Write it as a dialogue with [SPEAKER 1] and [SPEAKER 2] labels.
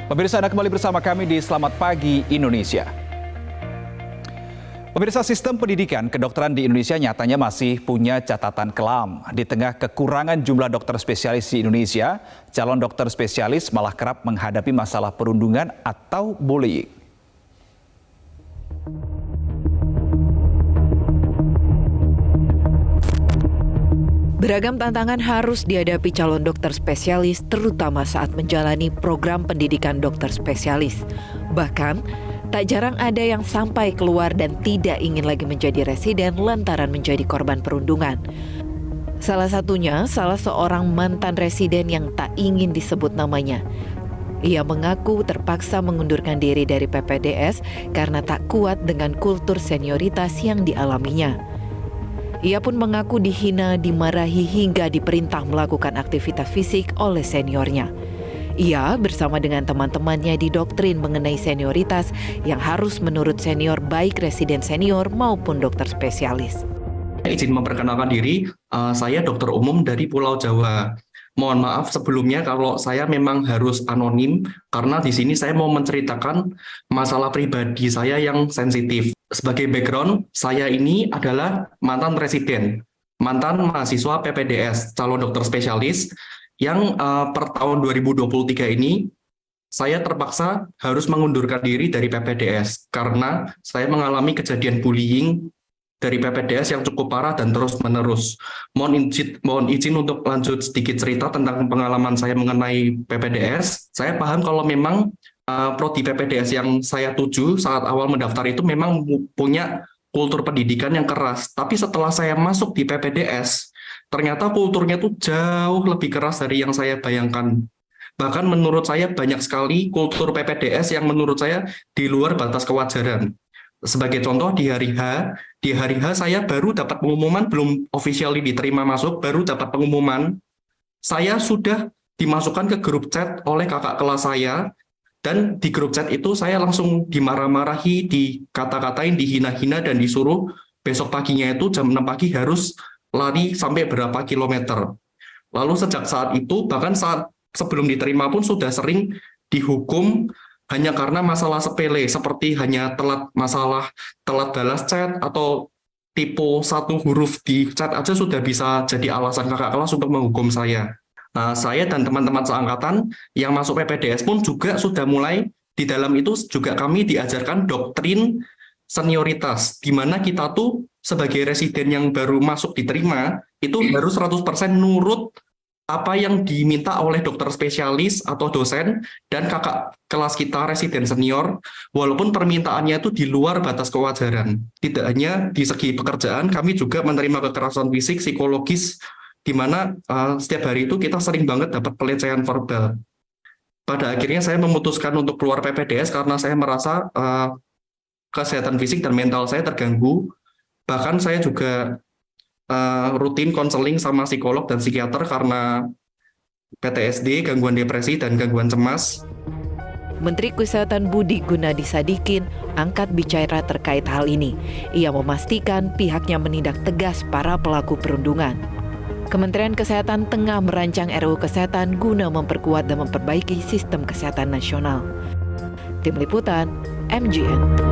[SPEAKER 1] Pemirsa, Anda kembali bersama kami di Selamat Pagi Indonesia. Pemirsa, sistem pendidikan kedokteran di Indonesia nyatanya masih punya catatan kelam. Di tengah kekurangan jumlah dokter spesialis di Indonesia, calon dokter spesialis malah kerap menghadapi masalah perundungan atau bullying.
[SPEAKER 2] Beragam tantangan harus dihadapi calon dokter spesialis, terutama saat menjalani program pendidikan dokter spesialis. Bahkan, tak jarang ada yang sampai keluar dan tidak ingin lagi menjadi residen lantaran menjadi korban perundungan. Salah satunya, salah seorang mantan residen yang tak ingin disebut namanya. Ia mengaku terpaksa mengundurkan diri dari PPDS karena tak kuat dengan kultur senioritas yang dialaminya. Ia pun mengaku dihina, dimarahi hingga diperintah melakukan aktivitas fisik oleh seniornya. Ia bersama dengan teman-temannya didoktrin mengenai senioritas yang harus menurut senior baik residen senior maupun dokter spesialis.
[SPEAKER 3] Izin memperkenalkan diri, saya dokter umum dari Pulau Jawa. Mohon maaf sebelumnya kalau saya memang harus anonim karena di sini saya mau menceritakan masalah pribadi saya yang sensitif. Sebagai background, saya ini adalah mantan residen, mantan mahasiswa PPDS, calon dokter spesialis yang per tahun 2023 ini saya terpaksa harus mengundurkan diri dari PPDS karena saya mengalami kejadian bullying dari PPDS yang cukup parah dan terus-menerus. Mohon izin untuk lanjut sedikit cerita tentang pengalaman saya mengenai PPDS. Saya paham kalau memang prodi PPDS yang saya tuju saat awal mendaftar itu memang punya kultur pendidikan yang keras. Tapi setelah saya masuk di PPDS, ternyata kulturnya tuh jauh lebih keras dari yang saya bayangkan. Bahkan menurut saya banyak sekali kultur PPDS yang menurut saya di luar batas kewajaran. Sebagai contoh di hari H saya baru dapat pengumuman, belum officially diterima masuk, baru dapat pengumuman, saya sudah dimasukkan ke grup chat oleh kakak kelas saya, dan di grup chat itu saya langsung dimarah-marahi, dikata-katain, dihina-hina, dan disuruh besok paginya itu jam 6 pagi harus lari sampai berapa kilometer. Lalu sejak saat itu, bahkan saat sebelum diterima pun sudah sering dihukum hanya karena masalah sepele, seperti hanya telat balas chat atau tipe satu huruf di chat aja sudah bisa jadi alasan kakak kelas untuk menghukum saya. Nah, saya dan teman-teman seangkatan yang masuk PPDS pun juga sudah mulai di dalam itu juga kami diajarkan doktrin senioritas, di mana kita tuh sebagai residen yang baru masuk diterima, itu harus 100% nurut apa yang diminta oleh dokter spesialis atau dosen dan kakak kelas kita residen senior, walaupun permintaannya itu di luar batas kewajaran. Tidak hanya di segi pekerjaan, kami juga menerima kekerasan fisik, psikologis, di mana setiap hari itu kita sering banget dapat pelecehan verbal. Pada akhirnya saya memutuskan untuk keluar PPDS karena saya merasa kesehatan fisik dan mental saya terganggu. Bahkan saya juga rutin konseling sama psikolog dan psikiater karena PTSD, gangguan depresi, dan gangguan cemas.
[SPEAKER 2] Menteri Kesehatan Budi Gunadi Sadikin angkat bicara terkait hal ini. Ia memastikan pihaknya menindak tegas para pelaku perundungan. Kementerian Kesehatan tengah merancang RUU Kesehatan guna memperkuat dan memperbaiki sistem kesehatan nasional. Tim Liputan, MGN.